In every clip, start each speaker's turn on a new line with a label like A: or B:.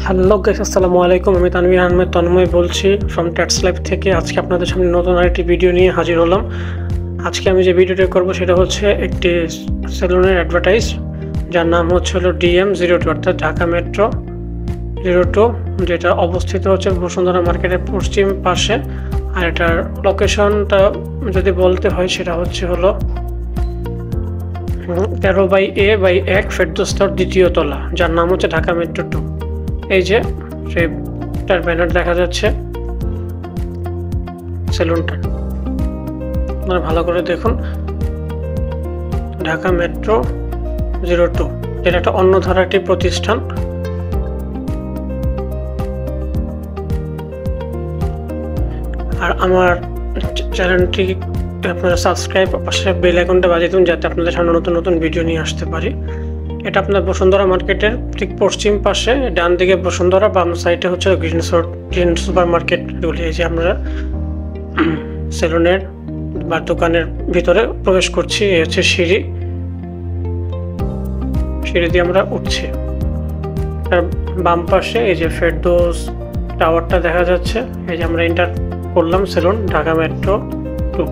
A: Hello guys, আসসালামু আলাইকুম। আমি তানভীর আহমেদ তন্ময় বলছি ফ্রম ট্যাটস লাইফ থেকে। আজকে আপনাদের সামনে নতুন আরেকটি ভিডিও নিয়ে হাজির হলাম। আজকে আমি যে ভিডিওটা করব সেটা হচ্ছে একটি সেলুনের অ্যাডভার্টাইজ, যার নাম হচ্ছে DM02, অর্থাৎ ঢাকা মেট্রো 02, যেটা অবস্থিত হচ্ছে বসুন্ধরা মার্কেটের পশ্চিম পাশে। আর এটার লোকেশনটা যদি বলতে হয় সেটা হচ্ছে 13/A/1 ফেরদৌস্তার 2য় তলা, যার নাম হচ্ছে ঢাকা মেট্রো 2। এই যে সেটার ব্যানার দেখা যাচ্ছে সেলুনটা, আপনারা ভালো করে দেখুন। ঢাকা মেট্রো 02, যেটা একটা অন্য ধারা একটি প্রতিষ্ঠান। আর আমার চ্যানেলটি আপনারা সাবস্ক্রাইব, পাশে বেল আইকনটা বাজিয়ে দিন, যাতে আপনাদের সামনে নতুন নতুন ভিডিও নিয়ে আসতে পারি। এটা আপনার বসুন্ধরা মার্কেটের ঠিক পশ্চিম পাশে, ডান দিকে বসুন্ধরা, বাম সাইডে হচ্ছে গ্রিন সুপার মার্কেটগুলি। এই যে আমরা সেলুনের বা দোকানের ভিতরে প্রবেশ করছি। এই হচ্ছে সিঁড়ি দিয়ে আমরা উঠছি। আর বাম পাশে এই যে ফেরদৌস টাওয়ারটা দেখা যাচ্ছে। এই যে আমরা এন্টার করলাম সেলুন ঢাকা মেট্রো 2।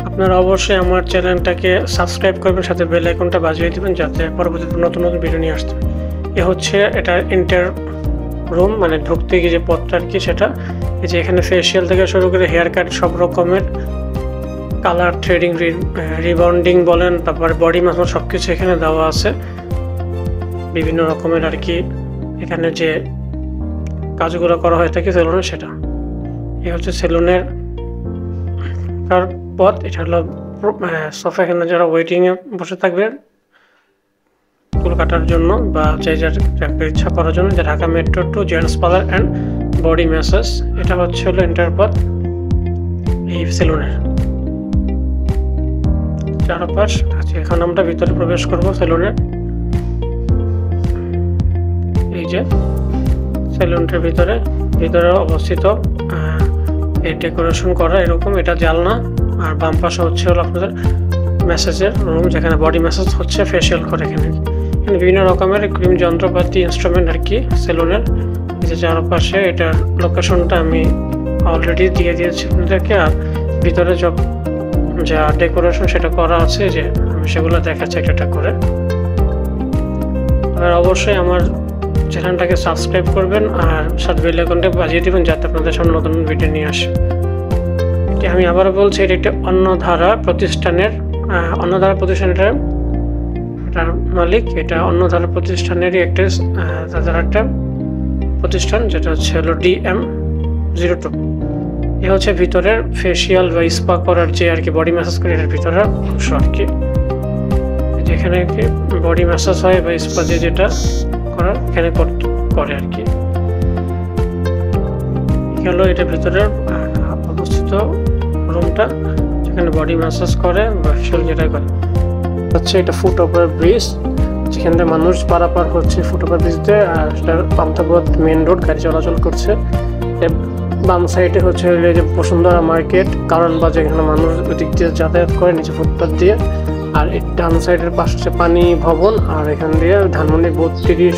A: আপনারা অবশ্যই আমার চ্যানেলটাকে সাবস্ক্রাইব করবেন, সাথে বেল আইকনটা বাজিয়ে দেবেন, যাতে পরবর্তীতে নতুন নতুন ভিডিও নিয়ে আসতে। এ হচ্ছে এটা এন্টার রুম, মানে ঢুকতে গিয়ে যে পথটা আর কি সেটা। এই যে এখানে ফেসিয়াল থেকে শুরু করে হেয়ার কাট, সব রকমের কালার থ্রেডিং, রিবন্ডিং বলেন, তারপর বডি ম্যাসাজ, সব কিছু এখানে দেওয়া আছে বিভিন্ন রকমের আর কি। এখানে যে কাজগুলো করা হয়ে থাকে সেলুনে, সেটা। এই হচ্ছে সেলুনের পথ। এটা হলো সোফা, এখানে যারা ওয়েটিংয়ে বসে থাকবে চুল কাটার জন্য বা যে যার ইচ্ছা করার জন্য, যে Dhaka metro 2 gents parlour and body massage. এটা হচ্ছে এন্টার পথ এই সেলুনের চারপাশ আছে। এখন আমরা ভিতরে প্রবেশ করব সেলুনের। এই যে সেলুনটার ভিতরে অবস্থিত এই ডেকোরেশন করা এরকম, এটা জানলা। আর বাম পাশে হচ্ছে আপনাদের ম্যাসাজের রুম, যেখানে বডি ম্যাসাজ হচ্ছে, ফেসিয়াল করে। এখানে বিভিন্ন রকমের ক্রিম, যন্ত্রপাতি, ইনস্ট্রুমেন্ট আর কি সেলুনের। এই যে চারপাশে এটার লোকেশনটা আমি অলরেডি দিয়ে দিয়েছি আপনাদেরকে। আর ভিতরে যা ডেকোরেশন সেটা করা আছে, যে আমি সেগুলো দেখাচ্ছি একটা করে। আর অবশ্যই আমার চ্যানেলটাকে সাবস্ক্রাইব করবেন আর সাথে বেল আইকনটা বাজিয়ে দেবেন, যাতে আপনাদের সামনে নতুন ভিডিও নিয়ে আসে। আমি আবারও বলছি, এটা একটি অন্য ধারা প্রতিষ্ঠানের এটার মালিক। এটা অন্য ধারা প্রতিষ্ঠানেরই তাদের একটা প্রতিষ্ঠান, যেটা হচ্ছে DM02। এ হচ্ছে ভিতরের ফেসিয়াল বা স্পা করার যে আর কি, বডি ম্যাসাজ করে এটার ভিতরে অংশ আর কি। যেখানে কি বডি ম্যাসাজ হয় বা স্পা যেটা করার এখানে করে আর কি। হলো এটার ভিতরে অবস্থিত রুমটা, যেখানে বডি ম্যাসাজ করে বা ফেসিয়াল যেটা করে। হচ্ছে এটা ফুট ওভার ব্রিজ, যেখান থেকে মানুষ পারাপার হচ্ছে ফুট ওভার ব্রিজ দিয়ে। আর সেটা পান্তাপথ মেন রোড, গাড়ি চলাচল করছে। বাম সাইডে হচ্ছে যে বসুন্ধরা মার্কেট, কারণ বাজার, এখানে মানুষ ওদিক দিয়ে যাতায়াত করে নিচে ফুটপাথ দিয়ে। আর এই ডান সাইডের পাশে হচ্ছে পানি ভবন, আর এখান দিয়ে ধানমন্ডি 32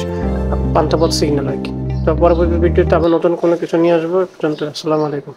A: পান্তাপথ সিগন্যাল আর কি। তো পরবর্তী ভিডিওতে আবার নতুন কোনো কিছু নিয়ে আসবো। পর্যন্ত আসসালামু আলাইকুম।